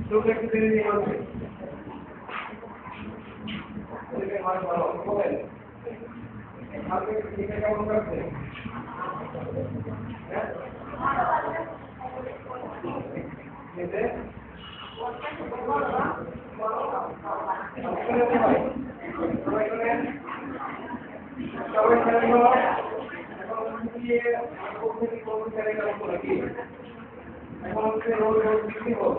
চোখে একটু টেনে নিয়ে আসবে মাছ ভালো বলেন আপনি টিকা কেমন করছে এখন হচ্ছে রোগ বৃদ্ধি হোক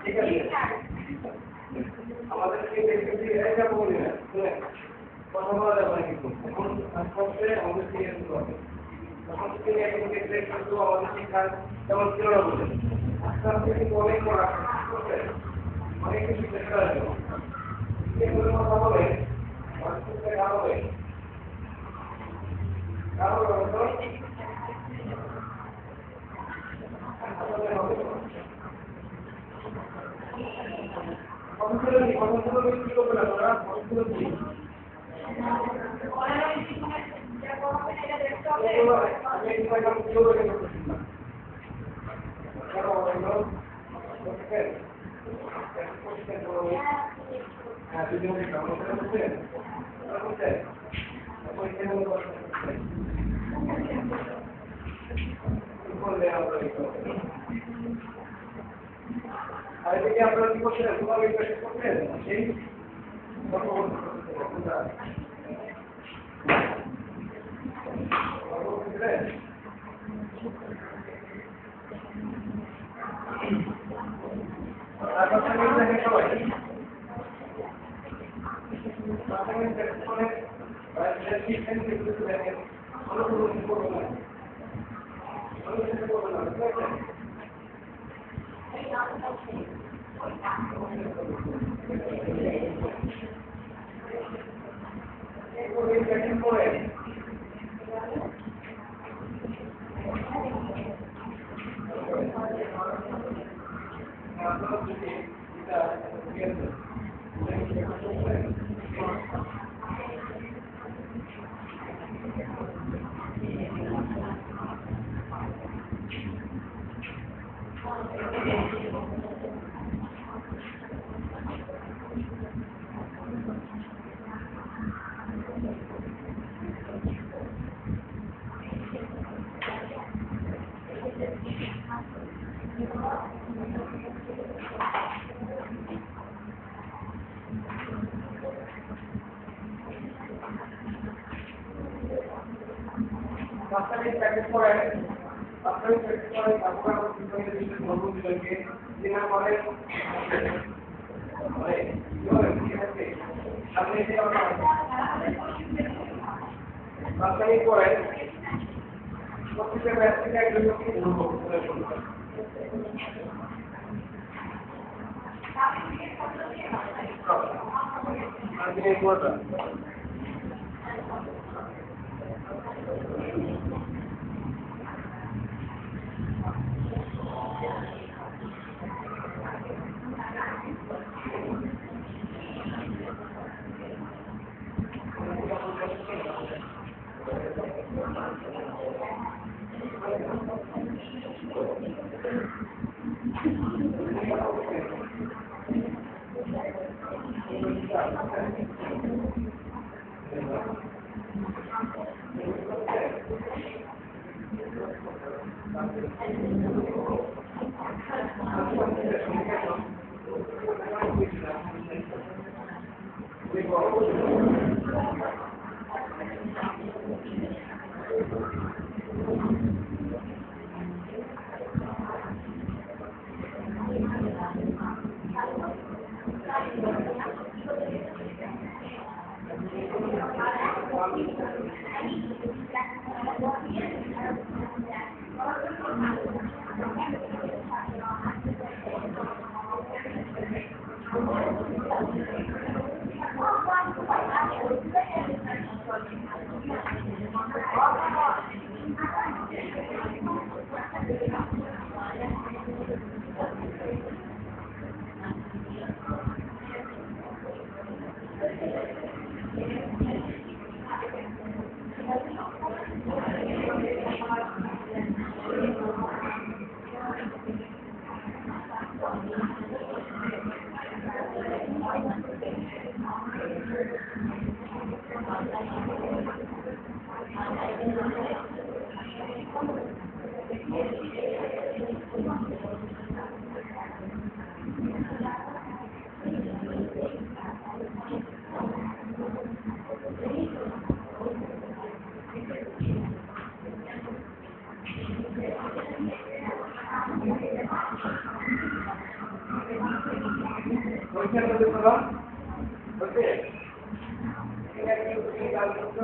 ঠিক আছে আমাদেরকে এটা বলি না কথা বলা যাবে না কিন্তু এখন আস্তে আস্তে আমাদের সিরিয়াস হবে তখন থেকে কিন্তু আমাদের শিক্ষা তেমন ছিল না বলে আস্তে আস্তে কিন্তু অনেক করা অনেক কিছু চেষ্টা আছে এগুলো কথা বলে মানুষের কারণে আর এদিকে আপনারা কি করছেন তোমার ওই পেশে করছেন সেই বাচ্চাদের প্র্যাকটিস করেন বাচ্চাদের প্র্যাকটিস করেন তারপরে আমরা শিক্ষকের বিষয়ে ধর্ম বিষয়কে যেটা বলেন আপনি বাচ্চাদের করেন প্রত্যেকটা ব্যক্তিকে একজন ধর্ম আর এখানে দেখলাম ওকে এখানে কি কাজ করতে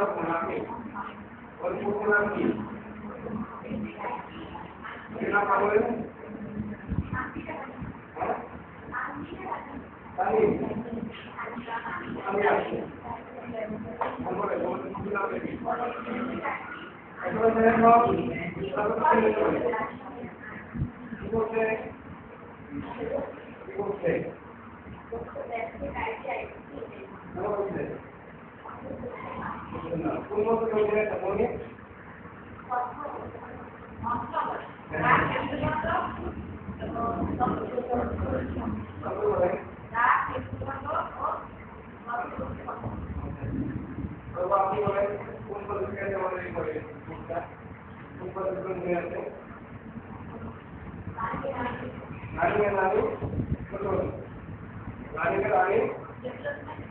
আপনারা নাকি ওই প্রোগ্রাম কি এটা পাবো আমি আসছি আমরা বলতে না দেখি এখন ধরে নাও বলতে বলতে না কোন মত করে বলে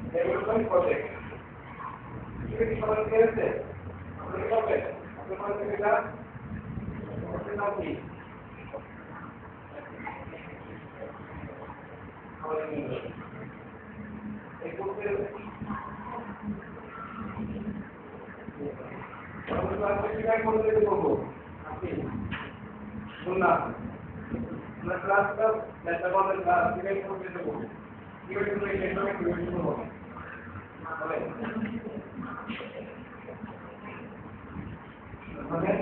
डेवलपमेंट प्रोजेक्ट ये समझ गए थे अपने क्या पे अपने पास क्या अपने नाम की और एक दूसरे हम क्लास में क्या करते थे लोगों आपकी सुनना मैं क्लास का लेटर वाले क्लास में करते थे लोगों ये भी तो एक लेटर में क्रिएट हो Okay.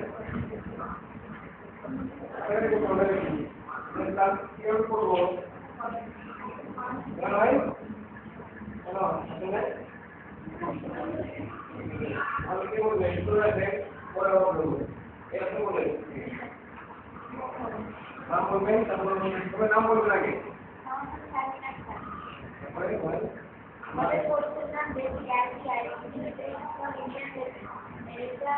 Saya itu boleh tentang skill puru. Yang lain? Kalau ada? Kalau kita boleh itu ada orang dulu. Itu boleh. Nama boleh, nama boleh lagi. Boleh. আমাদের পড়ছিলাম যে গ্যারান্টি আইডেন্টিফিকেশন এটা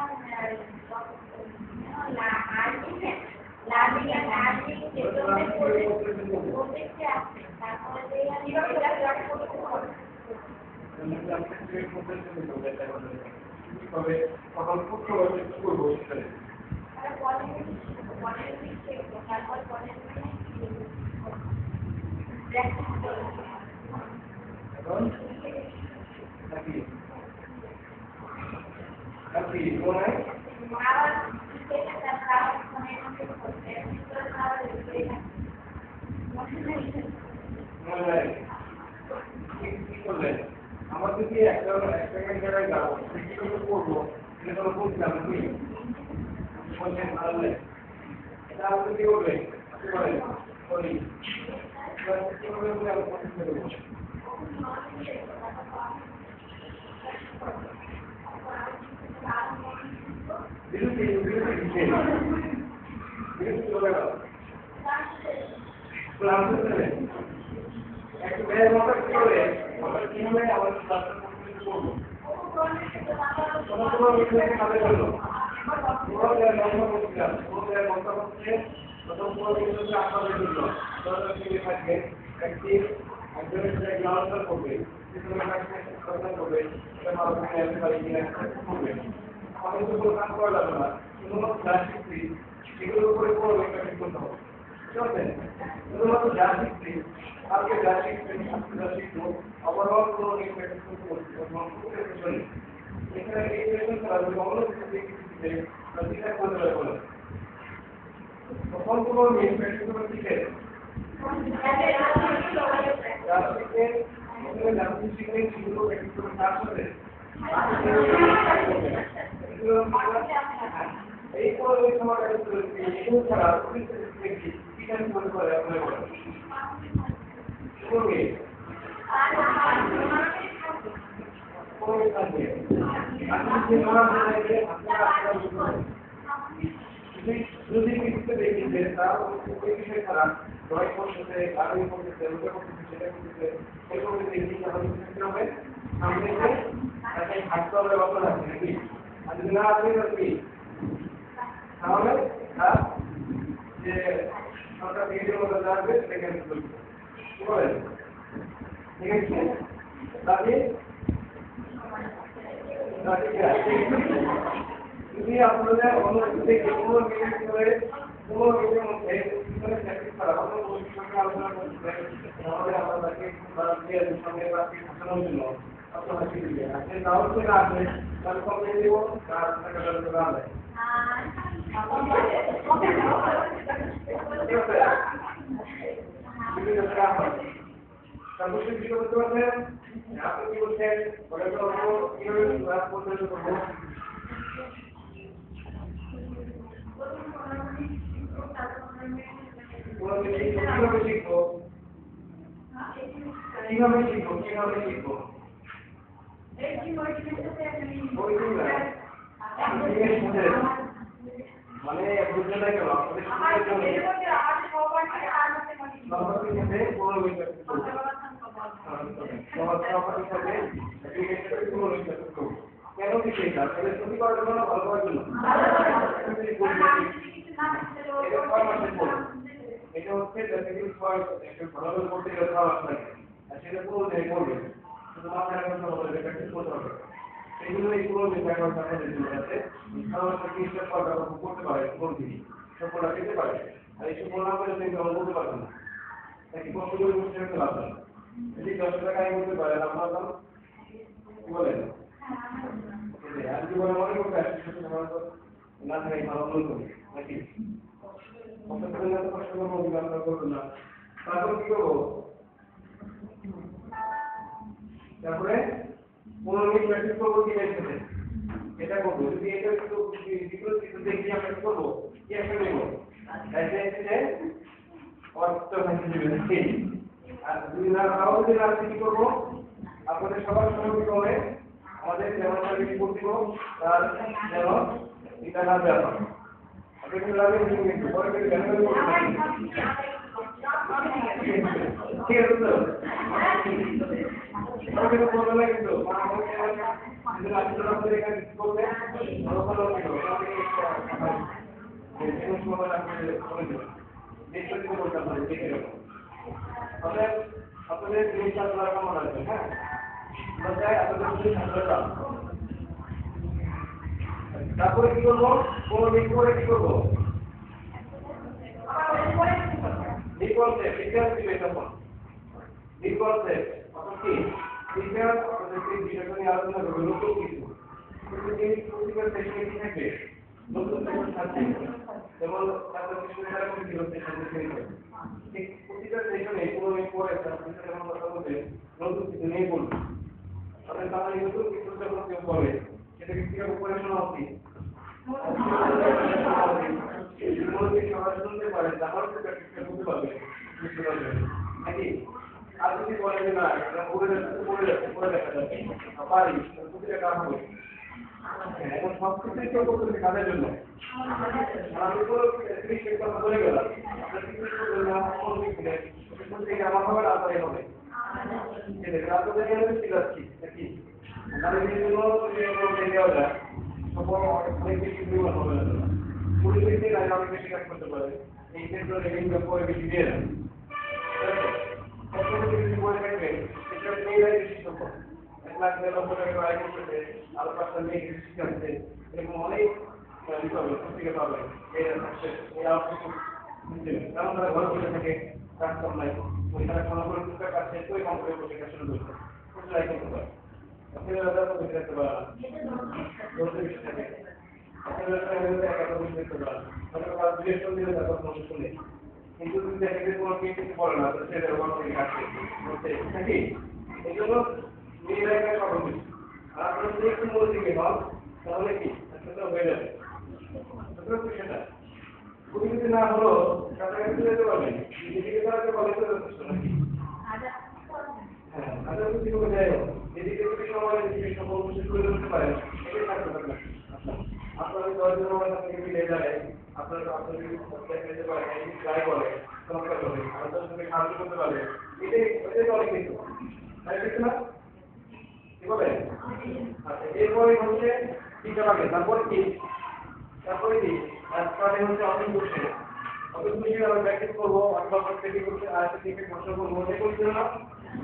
লার্নিং এন্ড লার্নিং ডেভেলপমেন্ট প্রজেক্টে আছে তারপরে কিভাবে class করতে হবে তবে সকল পুত্র করবো সেখানে আর পরের দিকে তারপর পরের প্র্যাকটিস করতে Aquí, ¿no hay? আমাদের কি একটা এক্সপেরিমেন্ট জায়গায় যাবো কিভাবে করবো সেটা তো বুঝলাম কি বলছেন তাহলে এটা আমাদের কি করবে কি বলেন বলি কিভাবে বলে আমি করতে দেবো বিরতি চলে গেল ক্লাসে একটু বের মতো কি করে আমরা কিভাবে আমাদের ক্লাসটা কমপ্লিট করবো কোনো বিষয়ে কাজে করলো পুরো নম্বর বলছিলাম পুরো মতো হচ্ছে প্রথম পুরো বিষয়টা আপনাদের জন্য দরকার থেকে থাকবে একটি একজনের সাথে গ্রাউন্ডার করবে করবে এটা মানুষ জানতে পারি কিনা করবে আমাদের তো কাজ করা যাবে না শুধুমাত্র যা শিখছি সেগুলোর উপরে পুরো ইন্টারভিউ করতে হবে ঠিক আছে শুধুমাত্র যা শিখছি আজকে যা শিখছেন আজকে যা শিখবো ওভারঅল পুরো ইন্টারভিউ করতে এখানে এই সেশন করা যাবে অন্য কিছু শিখতে যেটা করতে পারবো তখন পুরো ইন্টারভিউ করতে শিখে যা শিখে এখানে যা শিখে সেগুলো একটু কাজ করে এই পরে সময় এগুলো ছাড়া কিষান বলে করে আপনারা বলেন শুনবে কোন কাজে আপনি যে নাম বলেছে আপনারা যদি কিছু দেখি যে তার ওই বিষয় ছাড়া ড্রয়িং করতেছে গাড়ি করতেছে ওটা করতেছে সেটা করতেছে এরকম দেখি তাহলে কি হবে সামনে যে একটা হাঁটতে হবে অবস্থা আছে নাকি আর যদি না আসে কি তাহলে যে সরকার ভিডিও মধ্যে যাবে সেখানে চলবে কি বলেন ঠিক আছে তাহলে যদি আপনাদের অনুমতি থেকে কোনো মিনিট করে পুরো এর মধ্যে এখানে প্র্যাকটিস করা হবে ওই বিষয়ে আলোচনা করতে আমাদের আপনাদেরকে দিয়ে সামনে রাখতে বোঝানোর জন্য আপনারা কি দিবেন আপনি দাও করে আসলে তাহলে কবে দিব আর টাকা দরকার হবে তারপর কি করতে পারবেন আপনি কি বলছেন বলে তো কিভাবে ক্লাস করতে হবে কিভাবে শিখবো মানে বুঝতে না কেন কেন কি সেইটা ছবি করার জন্য ভালো করার জন্য এটা হচ্ছে বেসিক্যালি ভালোভাবে করতে গেলে খাওয়া লাগে আর সেটা পুরো দেহে করবে শুধু মাথায় রাখার জন্য বলে প্র্যাকটিস করতে হবে এইগুলো এই পুরো বিষয় আমার সামনে দিতে আছে খাওয়ার সাথে ইচ্ছা করা করতে পারে কোন দিকে সফলতা পেতে পারে আর এই সফল না করে তুমি কেমন করতে পারবে না নাকি কষ্ট করে বসে থাকতে পারবে না যদি 10 টাকা আয় করতে পারেন আপনার দাম কি বলেন আর কি বলে মনে করতে আসছে সেটা না থাকে ভালো মনে করি নাকি কষ্ট করবো আমরা করবো না তারপর কি করবো তারপরে 15 মিনিট প্র্যাকটিস করবো কি দেখতে এটা করবো যদি এটা একটু বিপরীত দেখি আমরা কি করবো কি একটা নেবো এসে অর্থ ভাঙে দিবেন আর যদি না খাওয়া যদি না কি করবো আপনাদের সবার সঙ্গে করে আমাদের যেমন সার্ভিস করতে তার যেন এটা না দেওয়া হয় আপনি লাগে কিন্তু পরে কিন্তু জানেন ঠিক আছে তো আমাকে তো বলতে লাগে কিন্তু যদি আপনারা আমাদের এখানে করবে ভালো ভালো কিন্তু যে সময় আপনি বলে দেবেন দেখতে দিতে বলতে পারেন দেখে নেবেন আপনাদের জিনিসটা আপনারা কেমন আছে হ্যাঁ আমরা আপনাদের যদি ছাত্ররা তারপরে কি করবো কোনো দিক করে কি করবো বিকল্পে বিজ্ঞান দিবে তখন বিকল্পে অর্থাৎ কি বিজ্ঞান আপনাদেরকে বিষয়টা নিয়ে আলোচনা করবে নতুন কিছু প্রতিবার সেশনে কি থাকবে নতুন সেশন থাকবে যেমন আপনার কিছু তারা করে দিল সেশনে ঠিক প্রতিটা সেশনে কোনো দিন পরে তাদের সাথে আমরা কথা বলতে নতুন কিছু নিয়ে বলবো তাহলে তাহলে নতুন কিছু যখন কেউ বলে সেটাকে কিভাবে করে শোনা উচিত সবাই শুনতে পারে তাহলে তো প্র্যাকটিসটা করতে পারবে নাকি আর যদি বলে যে না পড়ে দেখা যাচ্ছে পারি প্রতিটা কাজ হবে এখন সব কিছুই কেউ করতেছে কাজের জন্য আমি কোনো কথা বলে গেলাম আমার হবে না তাই হবে আপনাদের ঠিক আছে নাকি তাহলে এই জন্য দেওয়া যায় অনেক বেশি পরিমাণ হবে না পরিবেশে আগে অনেক বেশি কাজ করতে পারে এই ক্ষেত্রে রেভিনিউ পরে বেশি দিয়ে দেন বলে থাকবে এটা মেয়েরাই বেশি সম্ভব 1 লাখ 1.5 লক্ষ টাকা আয় করতেছে আরো 5টা মেয়ে শিখাচ্ছে এরকম অনেক পত্রিকা পাবে কারণ তারা ঘর বসে থাকে কাজ কম নাই ওইখানে কোনো কোনো টুকটাক কাজ শেষ করে কম করে বসে কাজ শুরু করছে কোথায় করতে পারে আপনারা দাদা বসে থাকতে পারেন বলতে বেশি থাকে কিন্তু তুমি দেখে কোনো কিছু বলে না সেটা ব্যবহার করে কাটছে নাকি এই জন্য মেয়েরা সফল কিছু আর আপনারা যদি একটু মনে দিকে হন তাহলে কি সেটা হয়ে যাবে সেটা খুবই যদি না হলো কাছাকাছি যেতে পারবেন এদিকে তারা বলে তো যথেষ্ট নাকি হ্যাঁ আচ্ছা যদি কোনো যাই হোক এদিকে যদি সময় এদিকে সফল কিছু করে ধরতে পারেন এটাই থাকতে পারবেন আপনাদের 10 জন আমার কাছে মিলে যায় আপনারা আপনাদের দেখতে পারেন এই ট্রাই করে চমৎকার করে আমাদের সঙ্গে সাহায্য করতে পারবে এটাই অনেক কিছু তাই কিছু না কি বলেন আচ্ছা এরপরে হচ্ছে টিকা লাগে তারপরে কি তারপরে হচ্ছে অনেক বসে অনেক বসে আমরা প্র্যাকটিস করবো অথবা প্রত্যেকে করতে আরেকটা টিকে প্রশ্ন করবো যে করতে না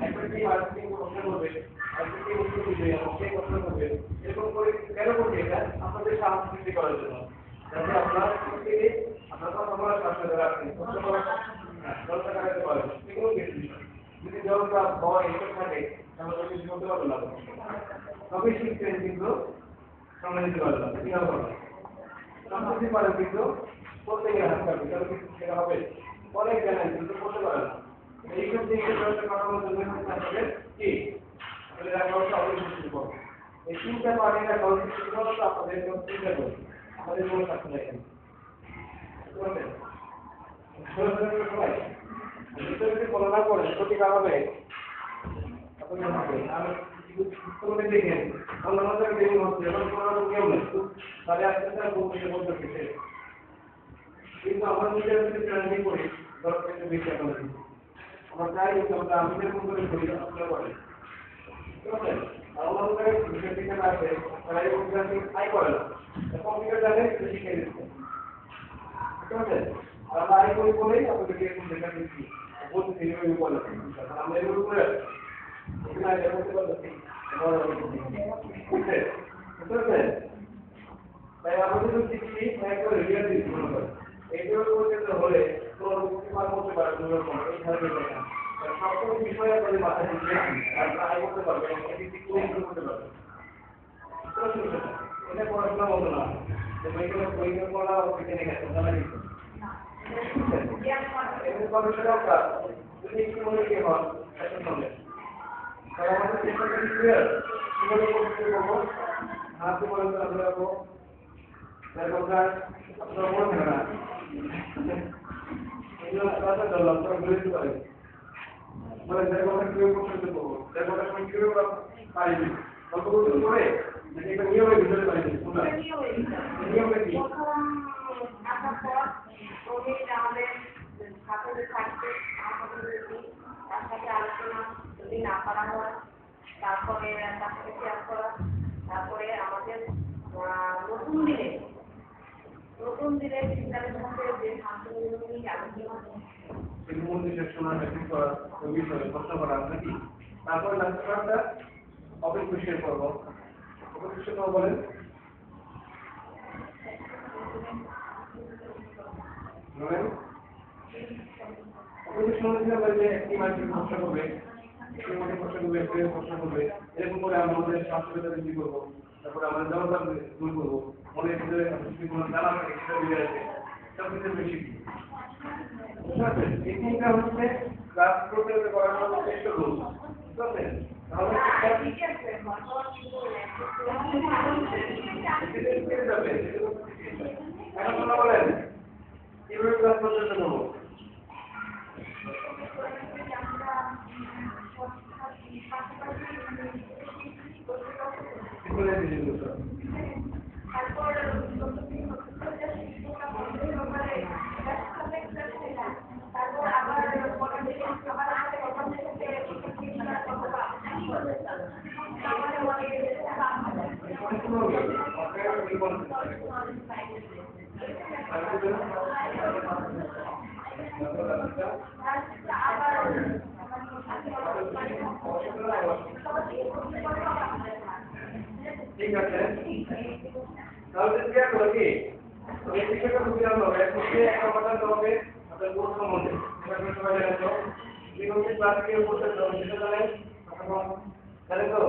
একটা টিম আরেকটা টিম প্রশ্ন করবে আরেকটা টিম উত্তর দিবে এবং সে প্রশ্ন করবে এরকম করে কেন করবে এটা আপনাদের সাহায্য সৃষ্টি করার জন্য যাতে আপনার প্রত্যেকে আপনার কথা বলার সাথে রাখবেন কষ্ট করার জলটা কাটাতে পারেন এগুলো বেশি যদি জলটা ভয় এসব থাকে তাহলে কিছু করতে পারবে না তবে শিখছেন কিন্তু সামনে দিতে পারবে না কি হবে সম্পত্তি পারেন কিন্তু করতে গেলে হাত পারবে তাহলে কিছু সেটা হবে অনেক জানেন কিন্তু করতে পারে না এইসব দিকে জলটা কাটানোর জন্য আসলে কি আসলে রাখা হচ্ছে অনেক কিছু করবে এই তিনটা পানিটা জলটা শুধুমাত্র আপনাদের চিন্তা করবে আমাদের কোনো থাকতে দেখেন যদি কল্পনা করেন ক্ষতি কারণে আপনি দেখেন অন্যান্য জায়গায় হচ্ছে এখন কোনো কেউ নেই তাহলে আস্তে আস্তে বলতে বলতে কিন্তু আমরা নিজের ট্রেনিং করি দরকার বেশি এখন আমরা প্রায় আমরা আমাদের মতো করে করি আপনারা করেন ঠিক আছে আর অন্যান্য জায়গায় বিষয় থেকে আসে তারা এই কম্পিউটার আই করে না কম্পিউটার জানে শিখে দিচ্ছে ঠিক আছে আর আমরা আই করি বলেই আপনাদেরকে এরকম দেখা দিচ্ছি বলতে এইভাবে বলে আমরা এগুলো করে এখানে আগে বলতে পারছি বুঝতে পারছেন তাই আমাদের যদি শিখছি একবার রিয়াল দিচ্ছি মনে করেন এইগুলো করতে হলে তোমার উপকার করতে পারে এই ধরনের কথা সকল বিষয়ে আপনাদের মাথায় ঢুকলে আপনারা আয় করতে পারবেন এটি ঠিক করে করতে পারবেন এটা পড়াশোনা বলতো না বইগুলো পড়া ওইখানে গেছে জানা গেছে যদি একটু মনে কি হন এখন বলেন তাই আমাদের চেষ্টাটা কি ক্লিয়ার কিভাবে করতে পারবো হাতে বলেন তো আমরা যাবো আপনারা বলছেন না এগুলো আপনারা ধরলাম আপনারা বলে দিতে পারেন মানে যার কথা কিভাবে করতে পারবো যার কথা আমি কিভাবে পারিনি অল্প কিছু করে এটা নিয়মের ভিতরে পারিনি নিয়মটা কি যদি না পারা হয় তারপরে শেয়ার করা তারপরে আমাদের নতুন দিনে চিন্তার মধ্যে যে শান্তিগুলো নিয়ে আলোচনা প্রশ্ন করা নাকি তারপরে লাস্টটা অপেক্ষা করব অপেক্ষা বলেন একটি মানুষের প্রশ্ন করবে প্রশ্ন করবে এরকম করে আমরা আমাদের স্বাস্থ্যতা বৃদ্ধি করবো তারপরে আমাদের জনতা দূর করবো মনের ভিতরে কোনো জানা থাকে সেটা বেড়ে আছে সব কিছু বেশি এই তিনটা হচ্ছে ক্লাস করতে করার জন্য চেষ্টা করবো ঠিক আছে তাহলে এখন কথা বলেন কিভাবে ক্লাস করতে করবো ঠিক আছে তাহলে ক্লিয়ার হলো কি এই বিষয়টা বুঝলাম হবে হচ্ছে একটা কথা হবে আপনার কোর্স সম্বন্ধে এটা আপনি সবাই জানেন তো এই হচ্ছে ক্লাস কি করতে হবে সেটা জানেন আপনারা জানেন তো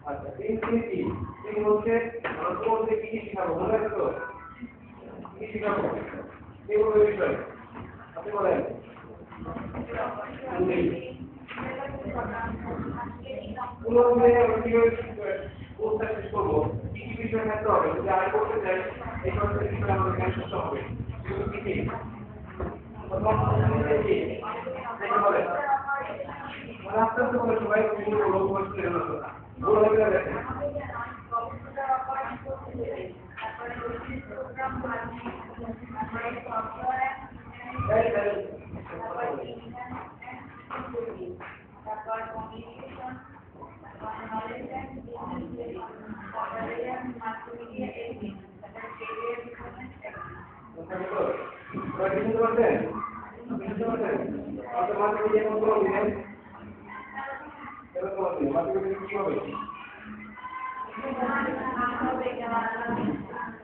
আচ্ছা তিন হচ্ছে আমরা কোর্সে কি শেখাবো মনে আছে তো কি শেখাবো এগুলো বিষয় আপনি বলেন কোর্সটা শেষ করবো কি কি বিষয় থাকতে হবে যদি আয় করতে চাই এই সমস্ত বিষয়ে আমাদের জ্ঞান করতে হবে কি কি আস্তে আস্তে করে সবাই ভুল হয়ে গেলে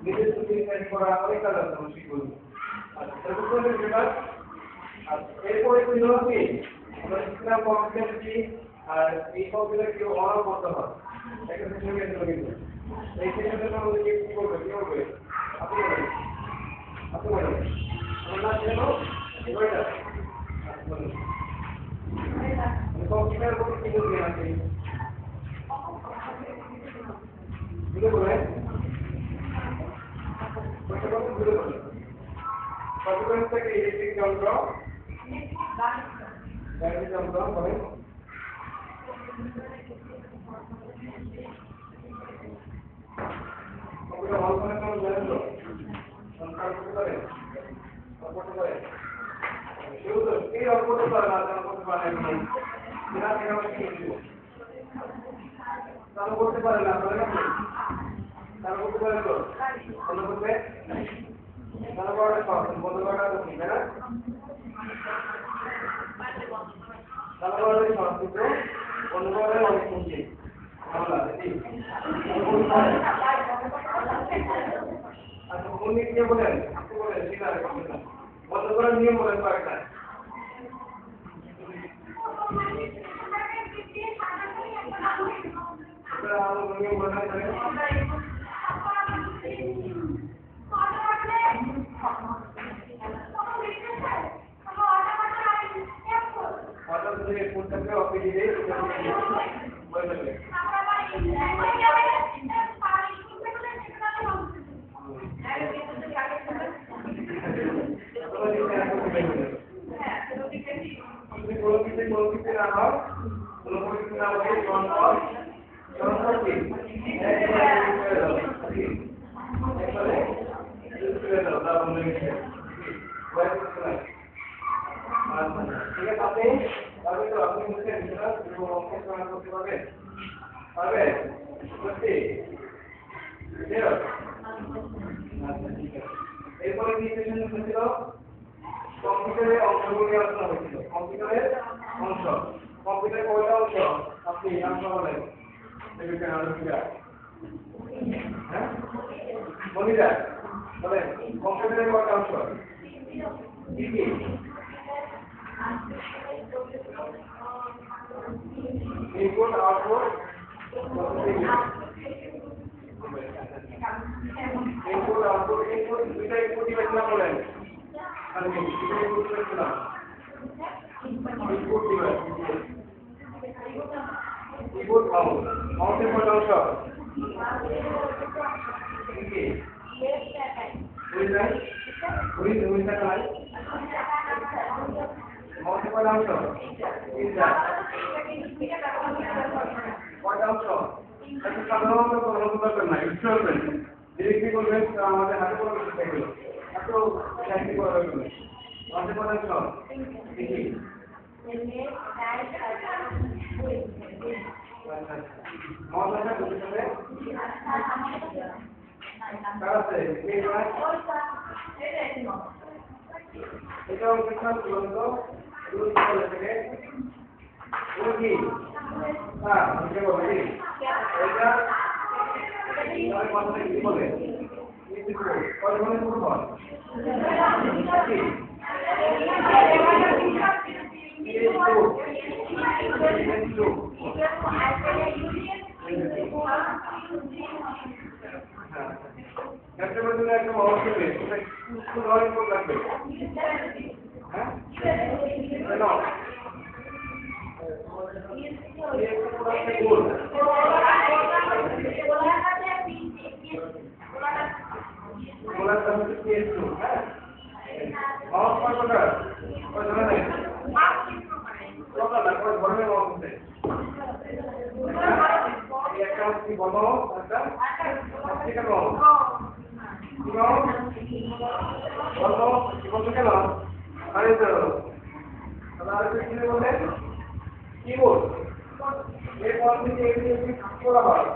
নিজের ছবি সেট করা অনেক কাজ আছে আমি শিখবো আচ্ছা তারপর যেটা আর এরপরে কি হলো কি আমরা শিখলাম কমপ্লেক্সিটি আর এই কমপ্লেক্স কি অনার করতে হয় একটা সিস্টেমে এসে কিন্তু এই সিস্টেমটা আমাদের কি করবে আপনি বলেন আমরা জানো ওইটা বলুন কম্পিউটার বলতে কি বলবেন আপনি বুঝতে পারলেন কম্পিউটার থেকে ইলেকট্রিক যন্ত্র গাড়ি যন্ত্র বলেন কম্পিউটার অন করার জন্য জানেন তো সংস্কার করতে পারেন শুরু তো এই অন করতে পারেন না করতে পারেন না সেটা আমরা কি করব চালু করতে পারেন না বলেন আপনি চালু করতে পারেন তো বন্ধ করতে চালু করাটা সহজ বন্ধ করাটা কঠিন তাই না চালু করাটাই সহজ কিন্তু বন্ধ করাটাই অনেক কঠিন আচ্ছা কোন দিক দিয়ে বলেন আপনি বলেন সেটা বন্ধ করার নিয়ম বলেন কয়েকটা নিয়ম বলেন কোনটাকে অফিসে দিয়ে বলে দেবে এরপরে কি সেশন হয়েছিল কম্পিউটারের অংশগুলো নিয়ে আলোচনা হয়েছিল কম্পিউটারের অংশ কম্পিউটার কয়টা অংশ আপনি নাম বলেন দেখবেন আলোচনা হ্যাঁ মনিরা বলেন কম্পিউটারের কয়টা অংশ কি কি input output input output input দুইটা ইনপুট দিবেন বলেন আমি দুইটা ইনপুট দিবেন ইনপুট দিবেন ইনপুট আউটের কয়টা অংশ কি বুঝলেন নাই মাউসের কয়টা অংশ তিনটা কয়টা অংশ সাধারণত কোনো দরকার নাই ইনস্টলমেন্ট ডিরেক্টলি করবেন আমাদের হাতে কোনো কিছু থাকবে এত চাকরি করা হবে না মাউসের কয়টা অংশ দেখি মাউসের বুঝতে হবে কার আছে এটা অংশ বলতো রুল করে থেকে রুল কি হ্যাঁ বুঝতে পারবে এটা আর কথা কি বলে এই তো কয় ধরনের রুল হয় কি একটা বলতে একটা মাউস হবে ওটা কোন ধরনের কোড লাগবে হ্যাঁ কেন কিবোর্ড এর পদ্ধতি এগুলি করা হয়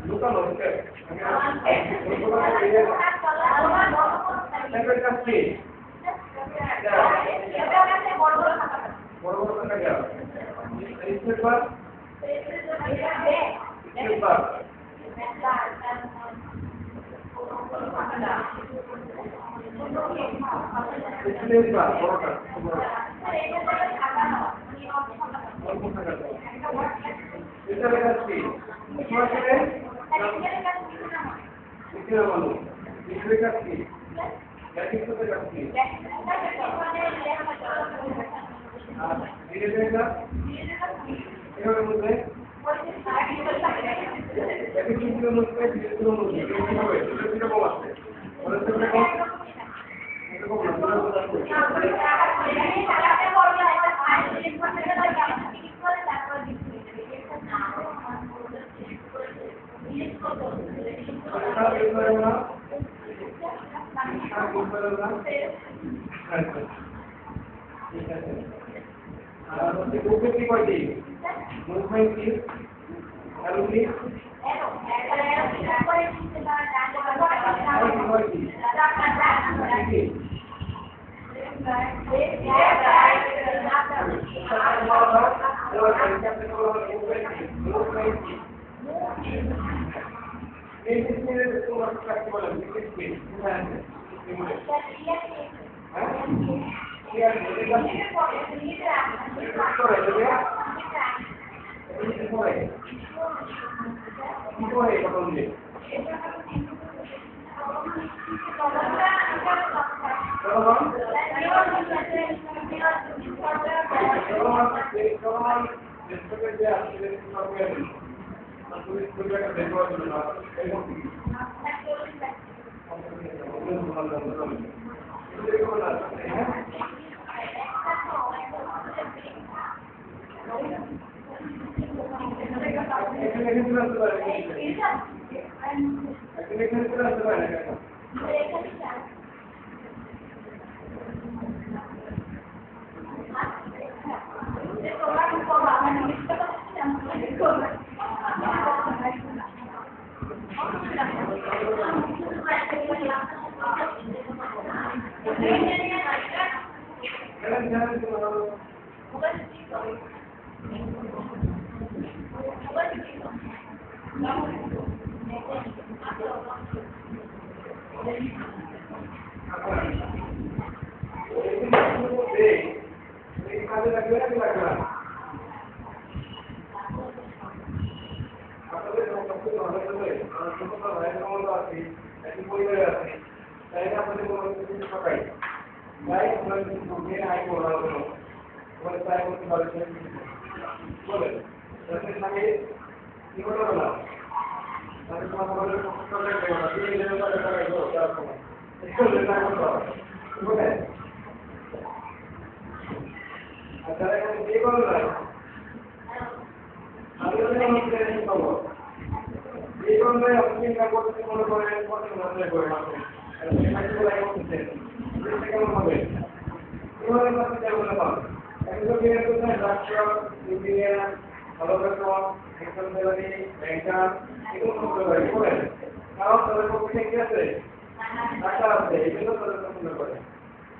লুকানো নিউজপেপার পেপার পেপার বড়টা এটা লেখা কি সরাসরি কিনা মানুষ এটা লেখা কি ব্যাটিং করতে যাচ্ছি আর ধীরে ধীরে এর মধ্যে একই চিত্রের মধ্যে চিত্রের মধ্যে কিভাবে এটা কিরকম আছে বলে তো এরকম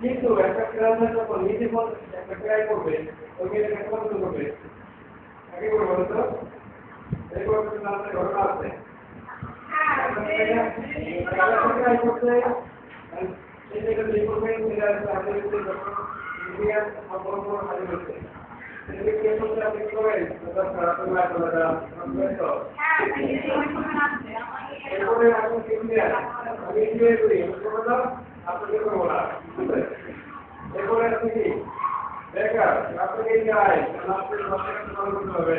কিন্তু একটা ক্লাসের যখন নিজে একটা ট্রাই করবে ওই মেয়েটাকে পছন্দ করবে আগে করে বলো তো এরকম একটা ক্লাসের ঘটনা আছে ট্রাই করতে সেই জায়গায় যে করবে সেটা আমাদের যখন ইন্ডিয়ান সম্পর্ক হাজির হচ্ছে সেটাকে কে করতে আপনি কি করেন খারাপ এরপরে আপনি ইন্ডিয়ান আমি ইন্ডিয়া করি আপনাকে করবো না এরপরে আপনি কি বেকার আপনাকে চাই আপনাকে করতে হবে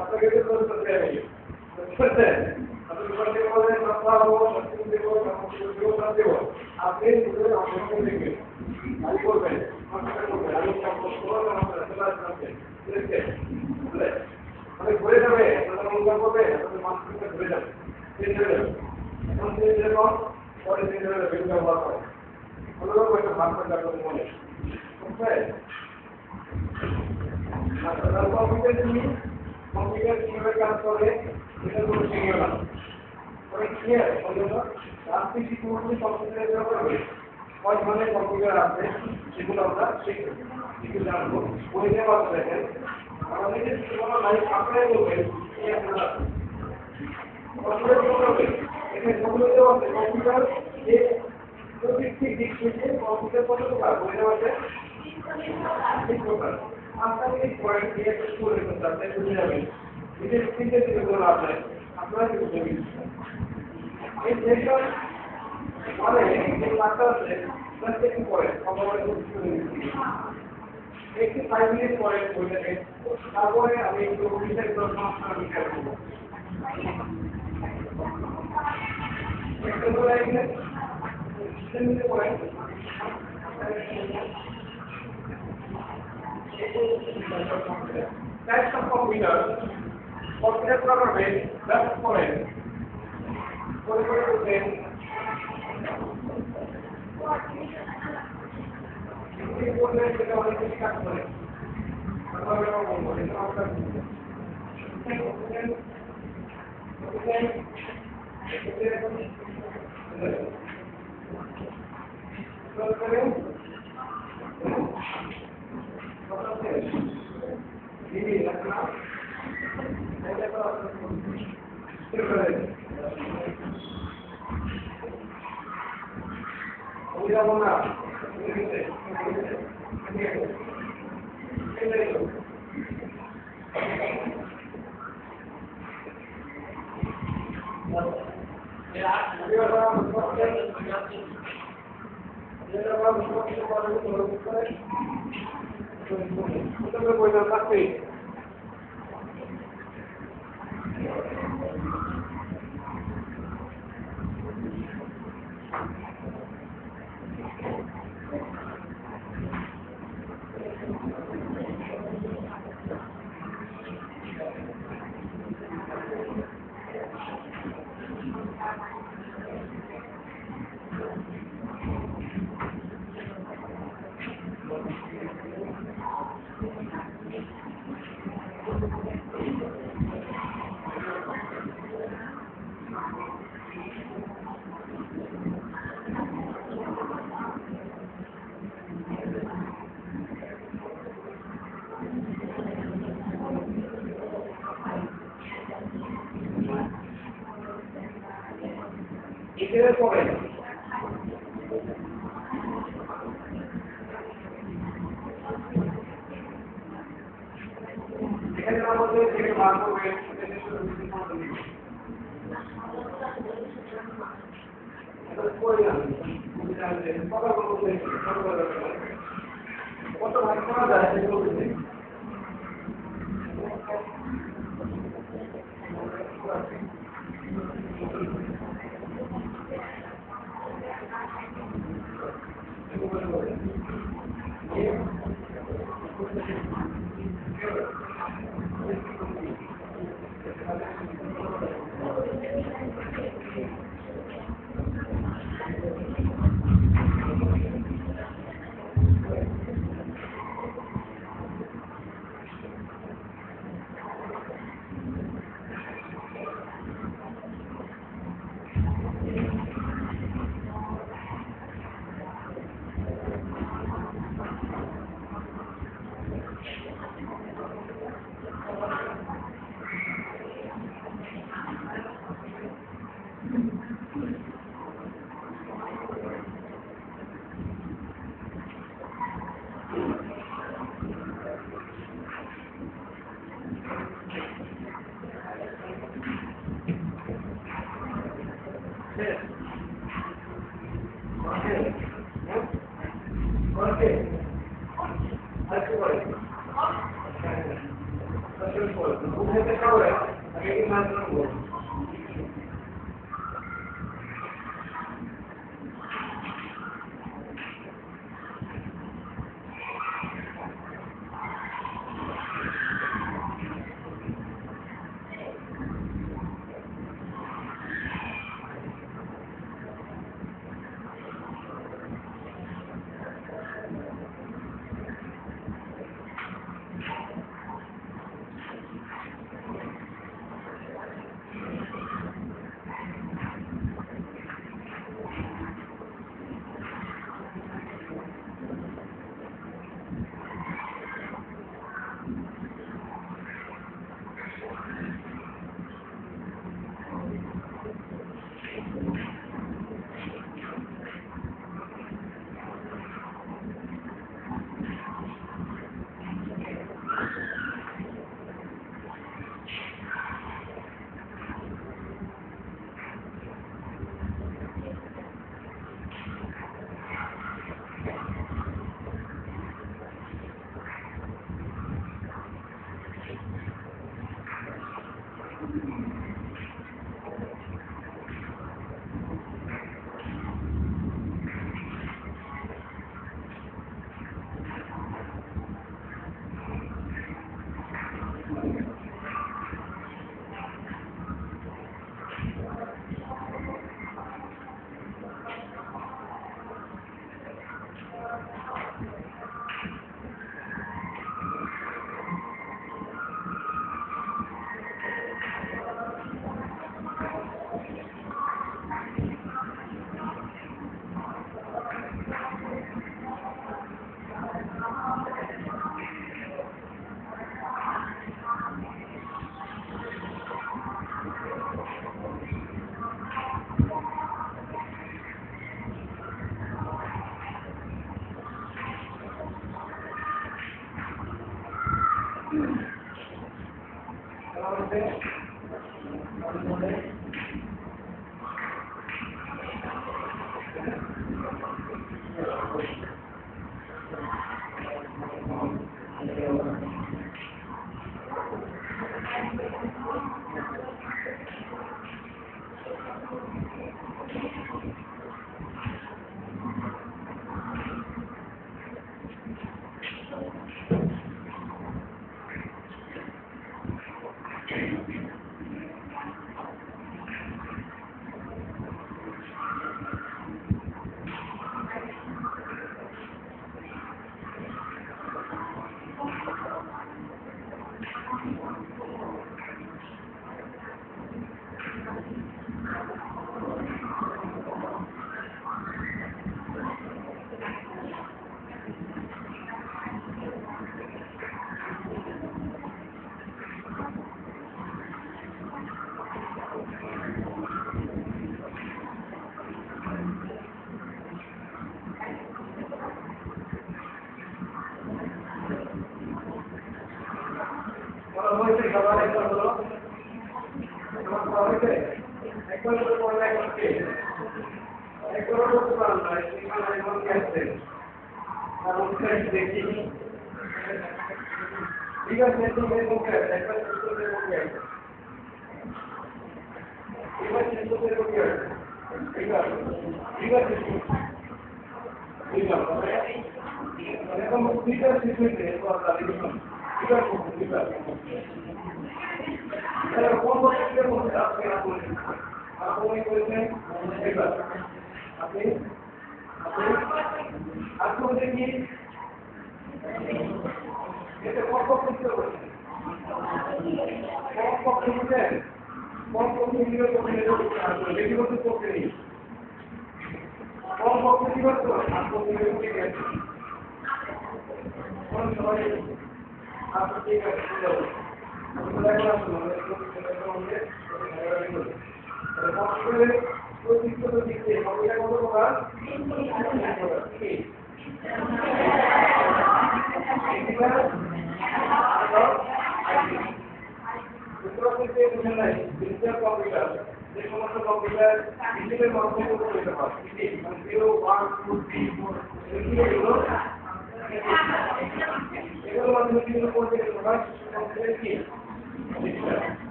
আপনাকে তো করতে হবে আপনি করতে বলেন আপনি দেখবেন আমি বলবেন আমি ঘুরে যাবে অনুভব করবে আপনাদের মানুষকে ঘুরে যাবে এখন যেরকম পরে বিভিন্ন ব্যবহার করে অনুরোধ একটা ভাগ করে আপনাদের মনে কম্পিউটার কিভাবে কাজ করে এটা কোনো শিখে না অনেক ক্লিয়ার রাজনীতি পুরোপুরি কম্পিউটারের ব্যবহার করবে কয় ধরনের কম্পিউটার আছে সেগুলো আমরা শিখে জানবো। বই নেওয়া দেখেন আমাদের কিছু কোনো নাই আপনারাই বলবেন এই আপনারা কম্পিউটার কি করবে এখানে কম্পিউটার দেওয়া আছে কম্পিউটার যে প্রযুক্তি দিক থেকে কম্পিউটার কত প্রকার বই নেওয়া আছে 3 প্রকার। আপনারা এই পয়েন্ট দিয়ে একটু করে করতে আপনি বুঝে যাবেন নিজের স্ক্রিনে দিকে কোনো লাভ নাই আপনারা কি বুঝবেন এই সেকশন মানে এই মাত্রা আছে প্রত্যেকটি পয়েন্ট সবাই একটি 5 মিনিট পরে বইটাকে তারপরে আমি একটু বিশেষ সমস্যা বিচার করবো একটা বলে এখানে 10 মিনিট পরে types of computer কম্পিউটার প্রোগ্রামে ব্যবহার করেন পরিবর্তন এই বললেন যেটা অনেক বেশি কাজ করে আমরা বলবো এটা আমরা এর পরে এখানে আমাদের যে বার করবে কত ভাগ করা যায় সেগুলো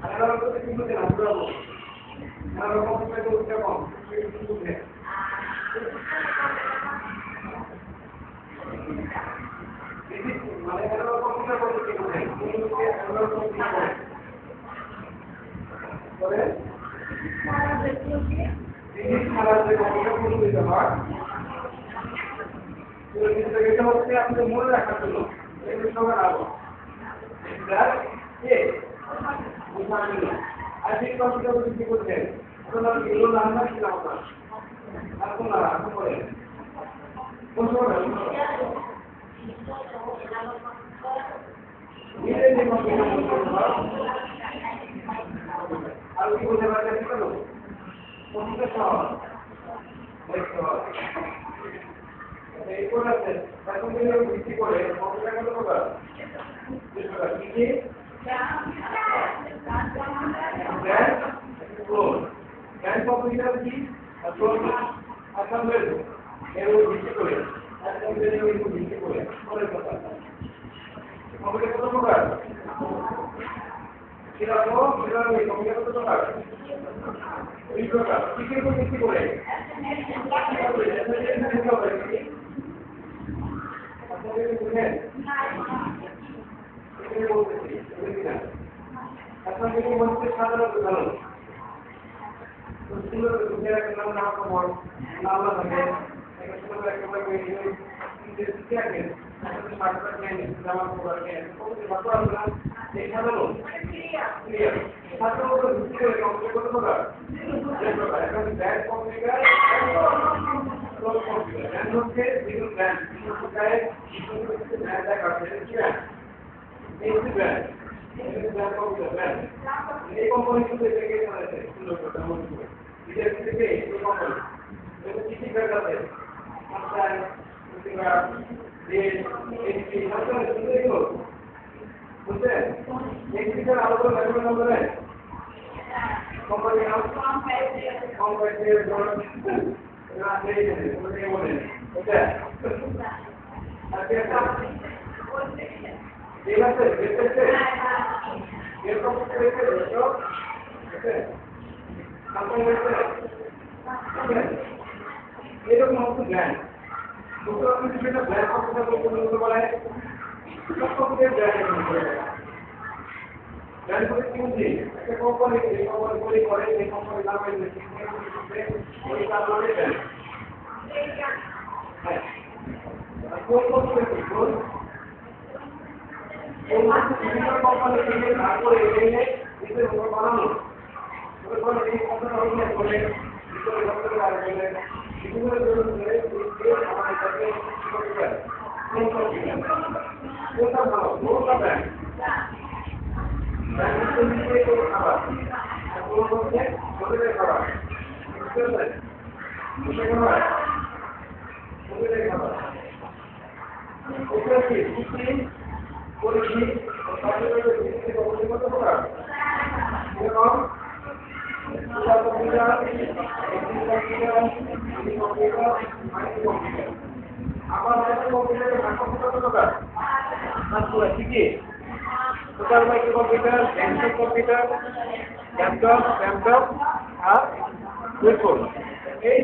আলাদা করে কিন্তু দেন আমরা বলবো আর কম্পিউটার করতে কম কিন্তু দেন মানে আলাদা কম্পিউটার করতে কিন্তু দেন কিন্তু আলাদা কম্পিউটার করে এই খারাপ যে কম্পিউটার করতে দিতে হয় এটা হচ্ছে আপনাদের মনে রাখার জন্য এগুলো সবার আলো আর সেই কম্পিউটার কি করছেন আপনার এগুলো রান্না ছিল আপনার এখন না এখন করে আর কি বলতে পারছেন কেন কম্পিউটার সহজ এই করে আছে এখন ভিত্তি করে কম্পিউটার কত টাকা 20 টাকা কি কি ব্যাংক কম্পিউটার কি অ্যাসেম্বল এর ভিত্তি করে অ্যাসেম্বলের উপর ভিত্তি করে পরের কথা কম্পিউটার কত টাকা কিরকম কম্পিউটার কত টাকা 20 টাকা কিসের উপর ভিত্তি করে সাধারণত ভালো এই কোম্পানি কিন্তু এটাকে বানাইছে সুন্দর করে এমন করে বিদেশ থেকে এই কোম্পানি এটা কি কাজ আছে আপনার পুরো দেশ এই সরকার সুন্দর এগুলো বুঝছেন এই কিছু আলাদা লাগবে না বলে কোম্পানি নাম কোম্পানি না দেই দেবে বলে বলে ওটা আচ্ছা ঠিক আছে দেখতে এরকম করে দেখো এরকম হচ্ছে জ্ঞান দুটো আপনি যেটা জ্ঞান কম্পিউটার বলতে পারে সব কম্পিউটার জ্ঞান করে কি বুঝি একটা কোম্পানি এই কোম্পানি করে এই কোম্পানি নাম এই কাজ করে জ্ঞান হ্যাঁ কোন কোম্পানি কোন এই মাসে বিভিন্ন কোম্পানি থেকে ভাগ করে এনে নিজের উপর বানানো ওই এই কোম্পানি অনেক করে ভিতরে ভেতরে আর বলে বিভিন্ন ধরনের আমাদের কাছে করতে পারে কোনটা ভালো কোনটা ব্যাংক ব্যাংকের নিচে কোনো খাবার আর কোনো মধ্যে হোটেলের খাবার বুঝতে পারছেন বুঝতে খাবার হোটেলের খাবার ওটা কি করেছি কত টাকা এরকম আমার কম্পিউটারের কত টাকা ঠিকই super micro computer desktop computer laptop আর উইফোন এই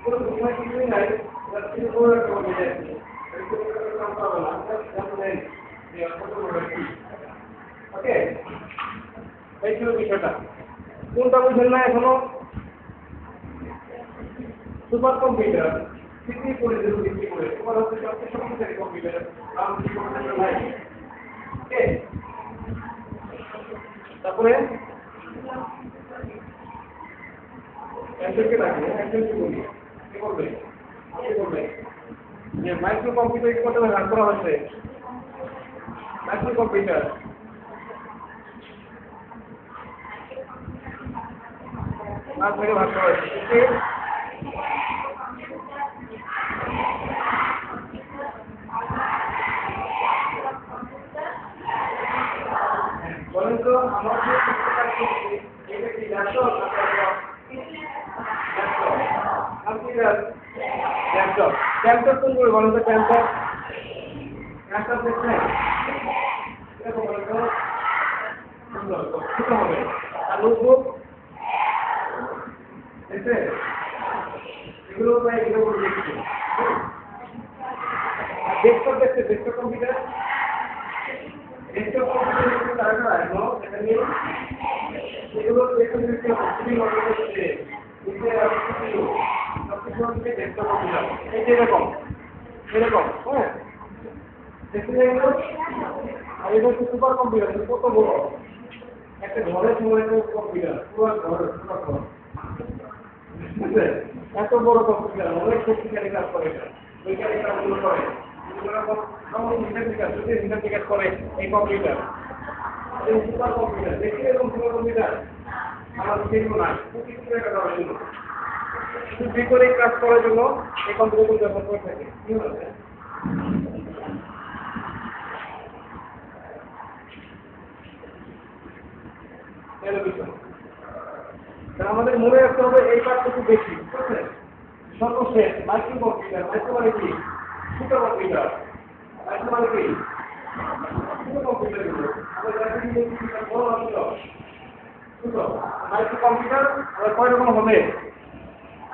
কোনো সময় কিছুই নাই ওকে এই ছিল বিষয়টা কোনটা বুঝলেন না এখনো সুপার কম্পিউটার ভিত্তি করে ভিত্তি করে তোমার হচ্ছে সবচেয়ে শক্তিশালী কম্পিউটার নাম নাই ওকে তারপরে একজনকে ডাকি একজনকে বলি কি করবে আপনি বলবেন যে মাইক্রো কম্পিউটার কত ভাগ করা হয়েছে মাইক্রো কম্পিউটার ভাগ থেকে ভাগ করা হয়েছে বলেন তো আমার যে এটা কি ল্যাপটপ ল্যাপটপ ল্যাপটপ কোন করে বলেন তো ল্যাপটপ দেখছেন এরকম বলেন তো ছোট হবে। আর নোটবুক এসে এগুলো প্রায় এগুলো করে দেখছি। আর ডেস্কটপ দেখতে ডেস্কটপ কম্পিউটার তারা এগুলো এখানে দেখতে খুবই মজা করছে। এরকম এরকম হ্যাঁ দেখতে এগুলো। আর এটা হচ্ছে সুপার কম্পিউটার, কত বড় একটা ঘরের সময় কম্পিউটার, পুরো ঘর এত বড় কম্পিউটার, অনেক শক্তিশালী কাজ করে এটা, বৈজ্ঞানিক কাজগুলো করে ইন্টারপ্রিটেট করে এই কম্পিউটার। সুপার কম্পিউটার দেখি এরকম সুপার কম্পিউটার আমার সেগুলো নাই, প্রতিদিন একটা করার জন্য, শুধু বিপরীত কাজ করার জন্য এই কম্পিউটারগুলো ব্যবহার করে থাকে। কি হচ্ছে টেলিভিশন, আমাদের মনে রাখতে হবে এই পার্টটুকু বেশি, ঠিক আছে? সর্বশেষ মাইক্রো কম্পিউটার, মাইক্রো মানে কি? ছোট কম্পিউটার, মাইক্রো মানে কি? ছোট কম্পিউটারগুলো আমাদের বড় আসল ছোট মাইক্রো কম্পিউটার আবার কয় রকম হবে?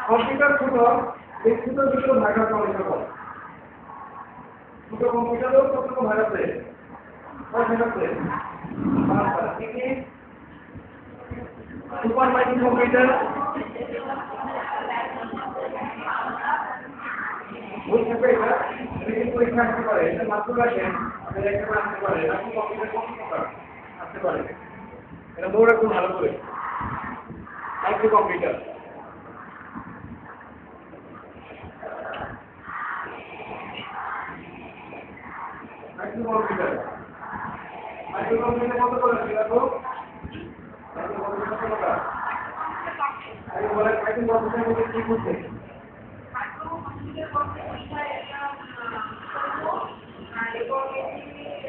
কম্পিউটার ছোট, এই ছোট ভিতরে ভাগ আছে অনেক রকম। ছোট কম্পিউটারও কত রকম ভাগ আছে? কয় ভাগ আছে? কি কি? সুপার মাইক্রো কম্পিউটার বলতে পারে না, এটা পরীক্ষা আসতে পারে, এটা মাত্র রাখেন একটা আসতে পারে, মাইক্রো কম্পিউটার কত প্রকার আসতে পারে, এটা মনে রাখুন ভালো করে। Micro computer micro computer micro computer কত করে দেখো? মাইক্রো কম্পিউটার কত টাকা? আরে বলে মাইক্রো কম্পিউটার মধ্যে কি করতে?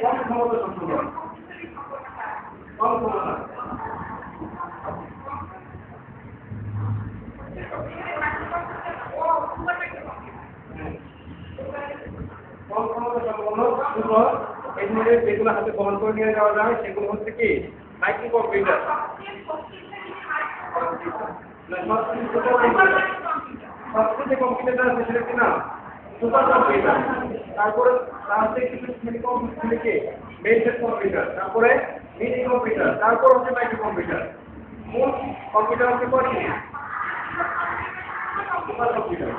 কম ক্ষমতা সম্পন্ন, কম ক্ষমতা, কম ক্ষমতা সম্পন্ন সুন্দর। এই ধরনের যেগুলো হাতে বহন করে নিয়ে যাওয়া যায় সেগুলো হচ্ছে কি মাইক্রো কম্পিউটার। সবচেয়ে কম্পিউটার আছে সেটা কি না? Super computer. তারপরে লাস্টে কিছু থেকে মেইনটেন কম্পিউটার, তারপরে মিনি কম্পিউটার, তারপর হচ্ছে মাইক্রো কম্পিউটার। মূল কম্পিউটার হচ্ছে কয়টি? Super computer.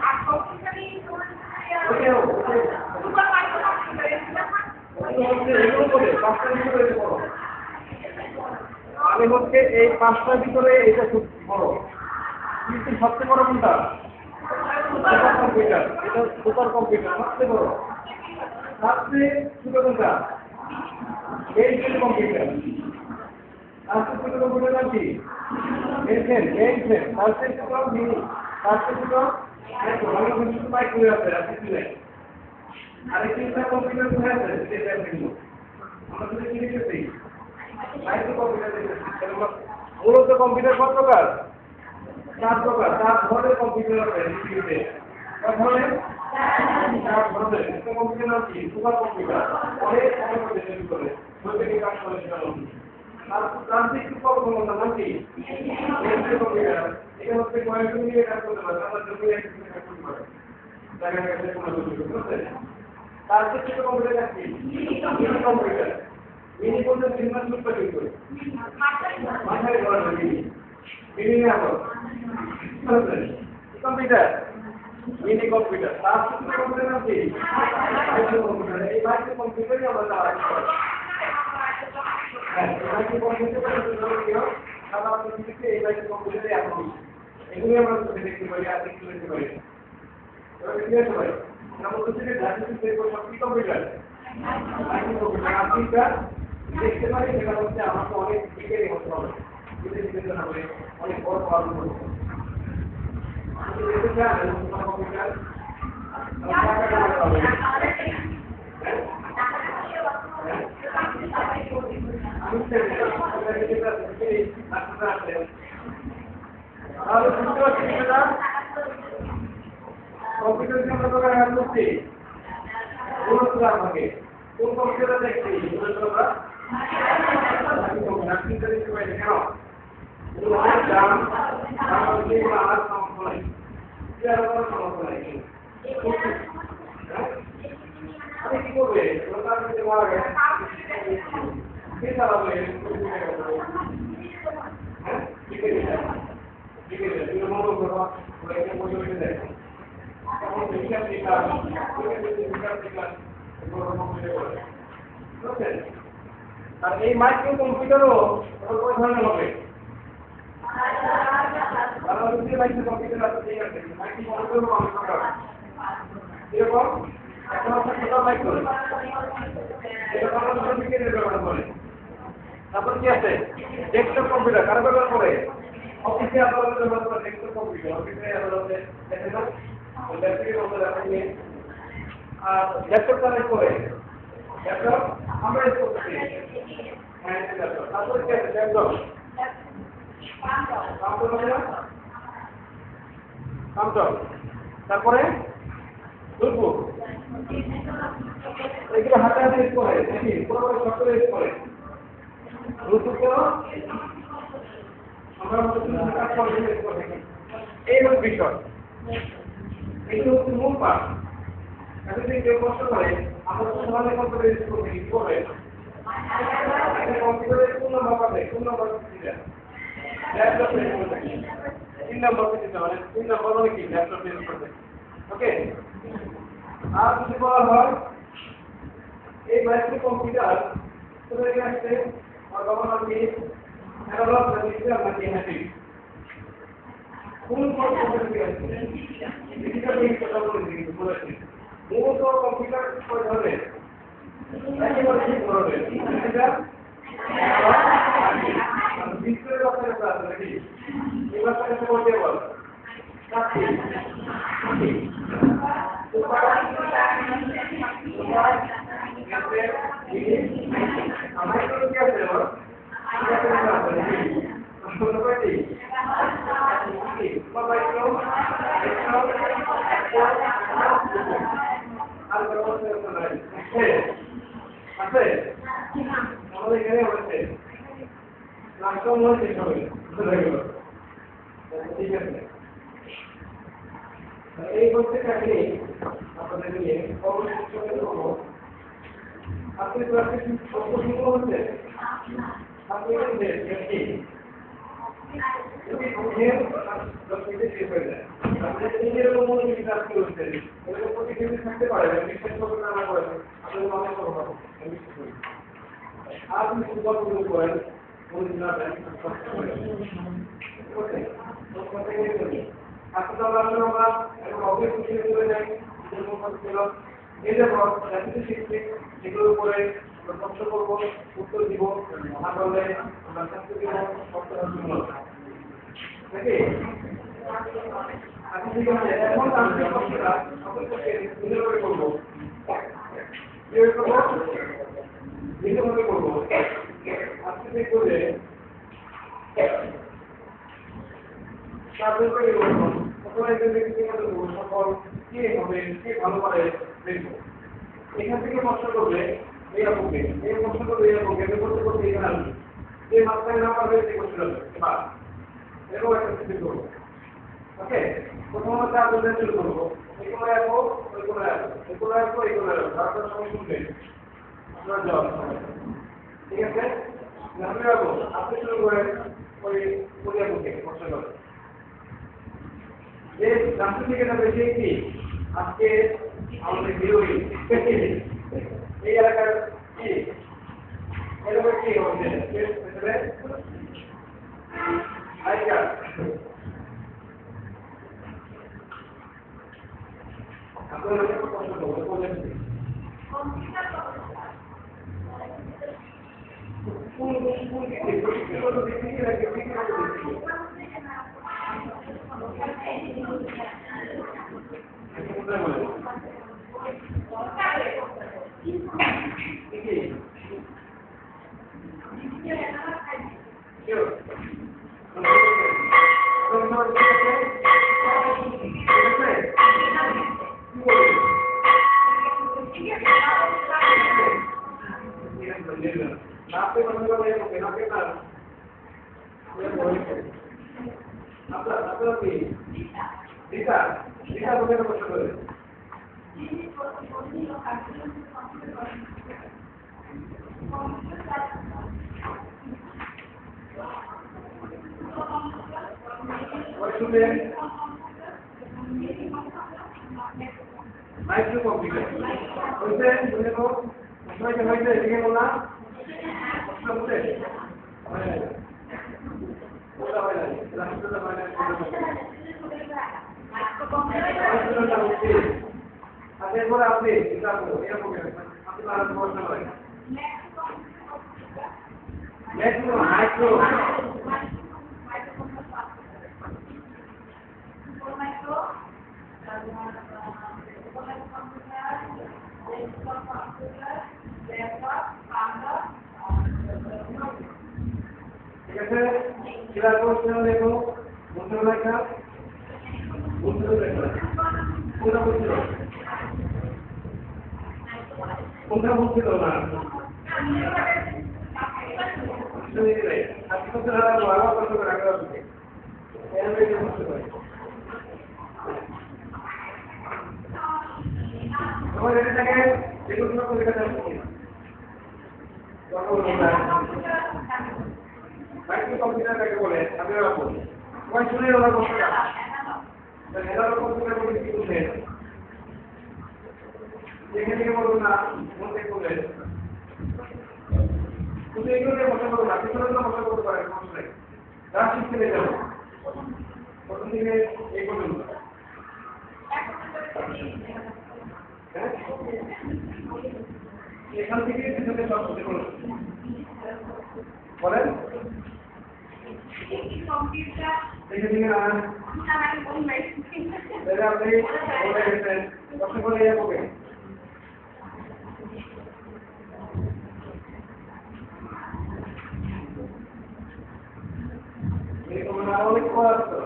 আমি হচ্ছে এই পাঁচটার ভিতরে এটা খুব বড়, কিন্তু সবচেয়ে বড় কোনটা? Super computer. এটা সুপার কম্পিউটার সবচেয়ে বড়। সবচেয়ে ছোট কোনটা? Mainframe computer. সবচেয়ে ছোট কম্পিউটার নাম কি? মেইনফ্রেম। সবচেয়ে ছোট মিনি, সবচেয়ে ছোট মাইক্রো আছে, আর কিছু নেই। আরেকটা কম্পিউটার কোথায় আছে? আমরা যদি কি লিখেছি? মাইক্রো কম্পিউটার লিখেছি। মূলত কম্পিউটার কত প্রকার? 4 প্রকার। 4 ধরনের কম্পিউটার আছে পৃথিবীতে। কত ধরনের? 4 ধরনের। একটা কম্পিউটার নাম কি? Super computer. অনেক সময় তৈরি করে বৈজ্ঞানিক কাজ করে সেটা নাম। আর যান্ত্রিক সুপার কম্পিউটার নাম কি? কম্পিউটার। এটা হচ্ছে কয়েকজন মিলে কাজ করতে পারে, আমরা জমি একসাথে কাজ করতে পারি। দেখা গেছে কোনো বুঝতে তারপর ছোট কম্পিউটার কি? Mini computer. মিনি বলতে সিনেমা শুট তৈরি করে মাথায় ধরা যায় মিনি না কম্পিউটার, মিনি কম্পিউটার। তারপর ছোট কম্পিউটার নাম কি? Micro computer. এই মাইক্রো কম্পিউটারই আমরা চালাই। হ্যাঁ, মাইক্রো কম্পিউটার সাধারণত এই মাইক্রো কম্পিউটারই এখন এগুলি আমরা দেখতে পারি, আর দেখতে দেখতে পারি। এবার কি হতে পারে? আমরা বলছি যে কম্পিউটার মাইক্রো কম্পিউটার আপনিটা দেখতে পারি, সেটা হচ্ছে আমাকে অনেক বিজ্ঞানী হতে হবে, বিজ্ঞানী হবে, অনেক বড় পালন করতে হবে। আপনি দেখতে চান কম্পিউটার কম্পিউটার যে আমরা দোকানে কাজ করছি আমাকে কোন কম্পিউটার দেখছি নার্সিং করে দিতে পারি কেন দাম যেগুলো আর সমস্যা নাই এর কোনো সমস্যা নাই আমি কি করবে ওটা দিতে পারবে কি চালাবে হ্যাঁ ঠিক আছে ঠিক আছে তুমি মনে করো ওরা এটা বলে দেয় তখন হিসাব নিকাশ হিসাব নিকাশ এগুলো কমপ্লিট করে বুঝছেন আর এই মাইক্রো কম্পিউটারও কয় ধরনের হবে বাংলাদেশে মাইক্রো কম্পিউটার আছে ঠিক আছে মাইক্রো কম্পিউটারও অনেক প্রকার এরকম এখন আপনার ছোট মাইক্রো এটা বাংলাদেশের বিজ্ঞানের ব্যবহার করে তারপর কি আছে ডেস্কটপ কম্পিউটার কারা ব্যবহার করে অফিসে আদালতে ব্যবহার করে ডেস্কটপ কম্পিউটার অফিসে আদালতে দেখেন না ল্যাপটপের মধ্যে রাখেন আর ল্যাপটপ কানেক্ট করে ল্যাপটপ আমরা ইউজ করতেছি হ্যাঁ ল্যাপটপ তারপর কি আছে ল্যাপটপ তারপরে নোটবুক এগুলো হাতে হাতে ইউজ করে নাকি পুরোপুরি সফটওয়্যার ইউজ করে নোটবুক কেন আমরা এই হচ্ছে বিষয় এইটা হচ্ছে মূল পাঠ এখন যদি কেউ কষ্ট করে আমরা তো সমানে কম্পিউটার ইউজ করবো কি করবে কম্পিউটারের কোন নম্বর পাবে কোন নম্বর দিতে ল্যাপটপ ইউজ করতে 3 নম্বর দিতে মানে 3 নম্বর মানে কি ল্যাপটপ ইউজ করতে ওকে আর যদি বলা হয় এই মাইক্রো কম্পিউটার তোদের কাছে আর গভর্নমেন্ট কি অ্যানালগ ডিজিটাল নাকি হ্যাপি কোন কম্পিউটার আছে ডিজিটাল এই কথা বলেছি মূলত কম্পিউটার কয় ধরনের একেবারে ঠিক ধরনের এটা ডিসপ্লে বক্সের একটা আছে নাকি এই বক্সটাকে বলতে বল আমার তো কি আছে বল আমাদের এখানে হচ্ছে লাস্টম হচ্ছে ঠিক আছে এই বলতে থাকলে আপনাদের নিয়ে অবশ্যই করবো আপনি সম্পূর্ণ হচ্ছে আপনি নিজের মনে বিশ্বাস করছেন এরকম প্রতিক্রিয়া থাকতে পারে বিশ্বাস করবেন না করেন আপনাদের অনেক কথা আপনি সুগল্প করেন না দেন আজকে আমরা এখন অফিস চলে যাই এই যে শিখছি সেগুলোর উপরে প্রশ্ন করবো উত্তর দিব না করলে আমরা শাস্তি দিব নাকি এখন আমি প্রশ্নটা সকলকে নিজেভাবে করবো নিজেভাবে করবো আজকে করে সকল কে হবে কে ভালো পারে দেখবো এখান থেকে প্রশ্ন করবে এইরকমকে এই প্রশ্ন করবে এইরকমকে আমি করতে করতে এখানে আসবে যে মাত্রায় না পারবে সেই প্রশ্ন হবে বা এরকম একটা স্থিতি করবো ওকে প্রথমত আপনাদের শুরু করবো এগুলো আসবো ওইগুলো আসবো এগুলো আসবো এইগুলো আসবো তারপর সবাই শুনবেন আপনার জবাব ঠিক আছে আমি যাবো আপনি শুরু করেন ওই পরিয়াবুকে প্রশ্ন করে যে রাষ্ট্র থেকে বেশি কি আজকে আমাদের বিরোধী এই এলাকার কি এলাকার কি হচ্ছে আপনার প্রশ্ন করবো কোন आपके मतलब का ये बिना के ना ये बोल आपका भी दिखा दिखा बोले तो कुछ बोले What should they? Micro computer. उसे मुझे को उसमें क्या होता है ये बोला उसमें मुझे बोला वाला राष्ट्र का वाला अरे बोला आपने किताब को ये हो गया आपके पास बहुत ना है माइक्रो कैसे किला कोर्स में देखो मुझे लगा पूरा मुझे ना नहीं आपको तो रहा वाला पर तो रखा है ये मेरे मुझे और ये जगह देखो तुम को दिखा है माइक्रो कंप्यूटर কাকে বলে আমি বলবো কোন শুনে ওরা বলতে না তো এরা কম্পিউটার বলে কি বলে এখানে কি বলবো না বলতে বলে তুমি এগুলো মনে করো না কিছু না মনে করতে পারে সমস্যা নেই রাত শিখতে যাও প্রথম দিকে এই পর্যন্ত এখান থেকে পিছনে সব শুরু করো বলেন কম্পিউটার দেখে দিন না আমি বলি নাই তাহলে আপনি বলে গেছেন কষ্ট করে ইয়ে করবেন এই তোমরা অনেক পড়া তো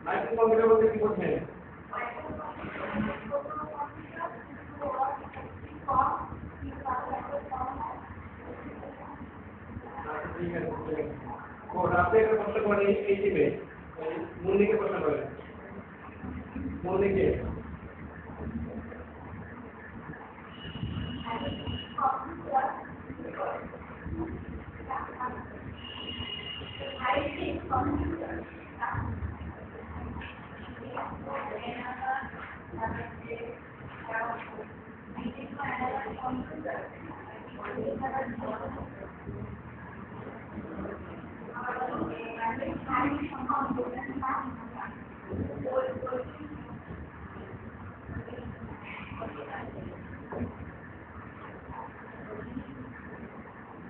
মাইক্রো কম্পিউটার বলতে কি বোঝেন? ঠিক আছে ও রাতে একটা প্রশ্ন করে এই টিমে মুন্নিকে প্রশ্ন করে মুন্নিকে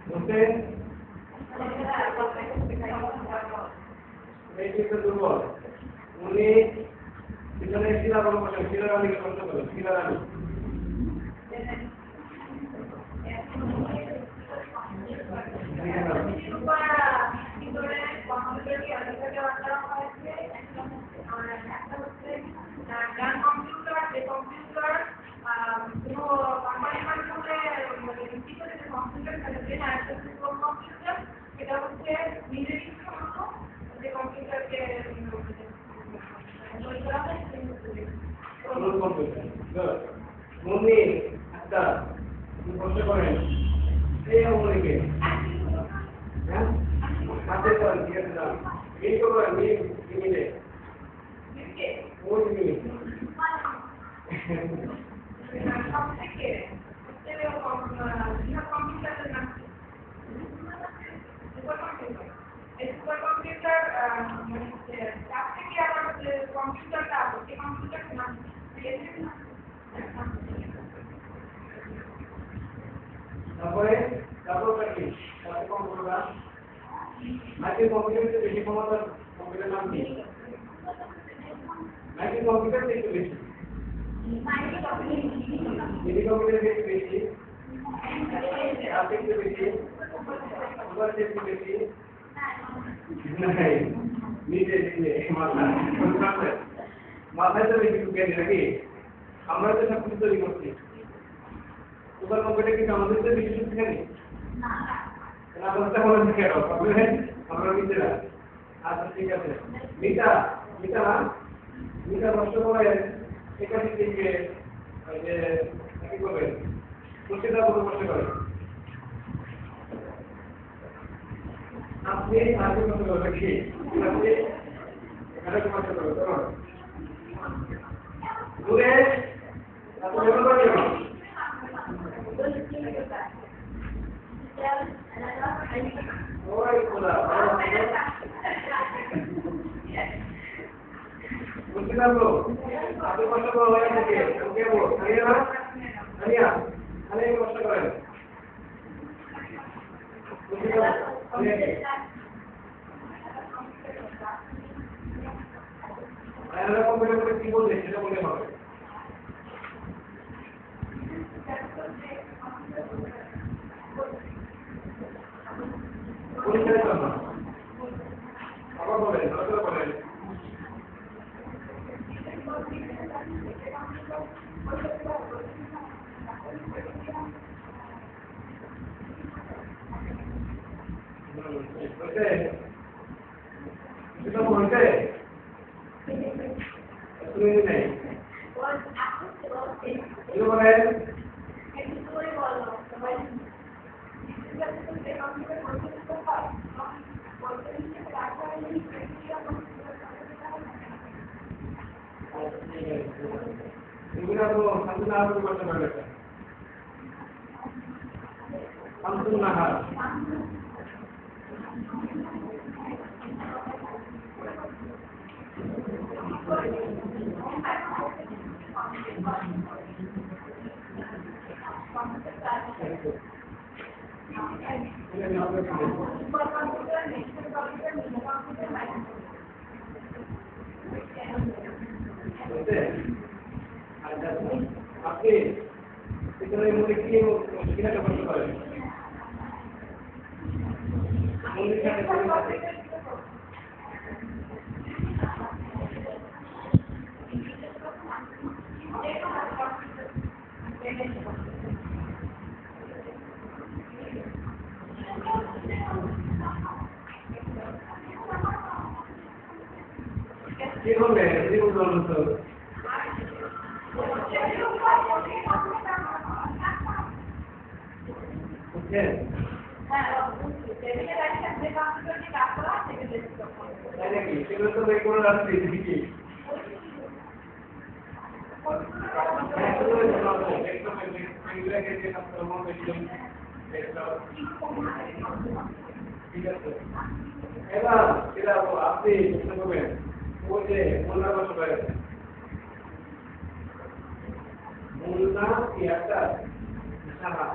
বুঝছেন এই ক্ষেত্রে দুর্বল উনি পিছনে শিলা বড় বসেন শিলা রানীকে প্রশ্ন করেন শিলা রানী মুন্নি আচ্ছা তুমি প্রশ্ন করেন এই মুন্নিকে হ্যাঁ হাতে করেন ঠিক আছে না এই তো করেন মিলে ওই মিলে তারপরে তারপরটা কি তারপর কম্পিউটারটা মাইক্রো কম্পিউটারের বেশি ক্ষমতা কম্পিউটার নাম কি মাইক্রো কম্পিউটার একটু বেশি মিনি কম্পিউটার একটু বেশি একটু বেশি সুপার একটু বেশি নাই নিজে নিজে মাথায় তো বেশি ঢুকে নাকি আমরা তো সব কিছু তৈরি করছি সুপার কম্পিউটার কিন্তু আমাদের তো বেশি শিক্ষা নেই না বলতে বলেন কেন আমরা মিত্রা আচ্ছা ঠিক আছে মিতা মিতা না মিতা নষ্ট করে একাশি থেকে ওই যে কি করবেন প্রতিটা বড় কষ্ট করে আপনি আগে কষ্ট করে কি আপনি এখানে কষ্ট করে তো দূরে এত বড় করে না ওই খোলা বুঝতে পারলো আপনি কষ্ট করে হয়ে থাকে ওকে বল খালিয়া না খালিয়া খালিয়া কষ্ট করেন বুঝতে পারলো এরকম করে কি বলবে সেটা বলে হবে পরীক্ষার জন্য আবার বলেন বলেন এটা বলতে শুনে নেই এটা বলেন এগুলো তো সামনে আরো করতে পারবে সামনে না হার আপনি এখানে মধ্যে কি কিনাটা করতে পারেন মন্দির কি করবে যদি বলুন তো বুঝছেন তাই নাকি সেগুলো তো বের করে রাখছি দেখি ঠিক আছে এবার সেটা আপনি চেষ্টা করবেন ওই যে মোল্লা বসে পারেন মোল্লা কি একটা সাহা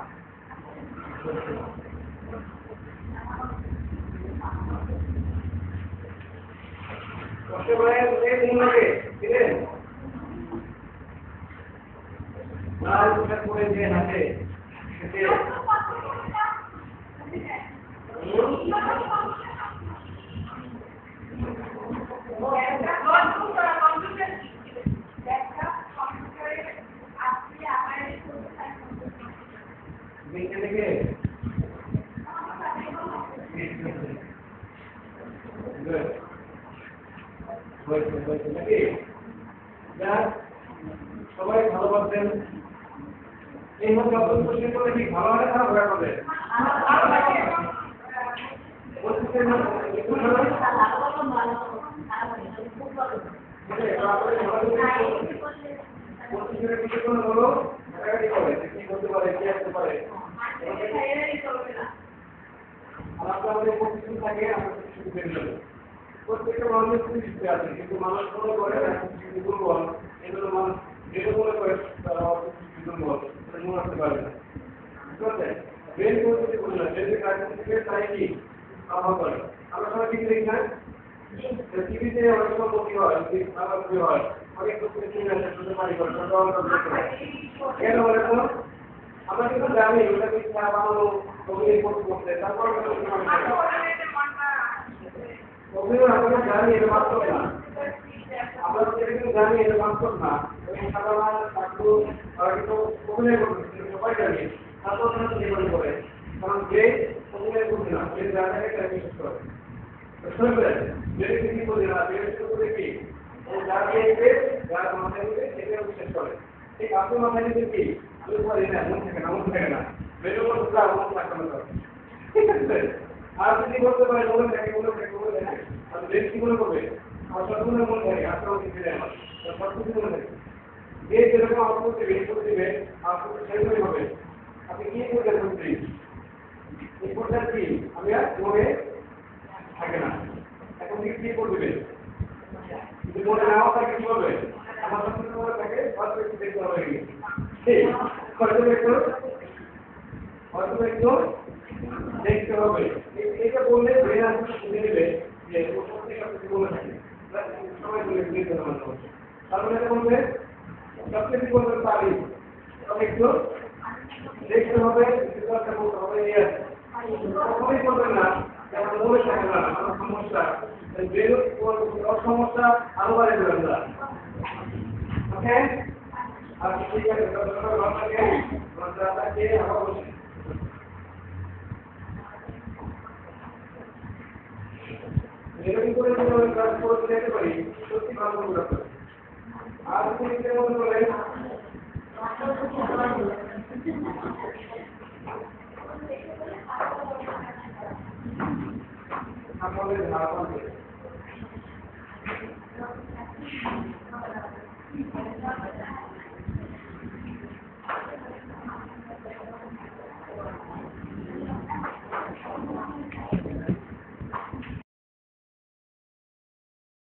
বসে পারেন এই মোল্লাকে চিনেন লাল পোশাক পরে যে হাতে সেটি সবাই ভালোবাসেন এই মধ্যে অত্যন্ত শিল্প দেখি ভালো হয় খারাপ হয়ে পড়ে প্রত্যেকটা মানুষের কিছু শিখতে আছে কিন্তু মানুষ মনে করে দুর্বল এগুলো মানুষ যেটা মনে করে তারা দুর্বল মনে রাখতে পারবে না ঠিক আছে ব্রেন পদ্ধতি বলি না ব্রেনের কাজ থেকে তাই কি আবহাওয়া করে আমরা সবাই ঠিক দেখি না টিভিতে অনেক সময় ক্ষতি হয় আবার ক্ষতি হয় অনেক ক্ষতি চিনে আসে শুধু পানি করে কেন বলে তো আমরা কিন্তু জানি ওটা কিন্তু বানানো অভিনয় করতে তারপর অভিনয় আমরা জানি এটা বাস্তব না আমরা কিন্তু জানি এটা বাস্তব না সাধারণ ছাত্র কিন্তু অভিনয় করতে সবাই জানি তারপর জীবন করে কারণ যে অভিনয় করছে না সে জায়গায় তারা বিশ্বাস করে শুনবেন যদি কিছু বলি না করে কি যার মাথায় সেটা বিশ্বাস করে ঠিক আপনার মাথায় যদি কি আমি বলি না মন থাকে না বেরো মন থাকবে না ঠিক আছে আর যদি বলতে পারে মনে থাকে আর বেশ কি মনে করবে আর সবগুলো মনে থাকে আপনার কিছু দেয় আমার সবকিছু মনে থাকে যে যেরকম আউটপুট দেবে ইনপুট দেবে আউটপুট সেরকমই হবে আপনি কি করতে পারছেন এই কোডটা কি আমি আর মনে থাকে না এখন কি করবে যদি মনে নাও থাকে কি করবে আমার সবকিছু মনে থাকে অল্প একটু দেখতে হবে ঠিক অল্প একটু দেখতে হবে এটা বললে ব্রেন আসলে শুনে নেবে যে প্রত্যেকটা কিছু বলে থাকে সবাই বলে দেখতে হবে তারপরে এটা বলবে সবচেয়ে কি বলতে পারি তবে একটু দেখতে হবে চিন্তা করতে হবে কখনোই করবেন না যেমন মনে থাকে না আমার সমস্যা ব্রেন সমস্যা আরো বাড়ে দেবেন না ওকে আর ঠিক আছে আপনাকে আবার বলছি এরকম করে যদি কাজ করতে যেতে পারি সত্যি ভালো করতে পারি আর যদি কেমন বলেন আমাদের ধারণা আছে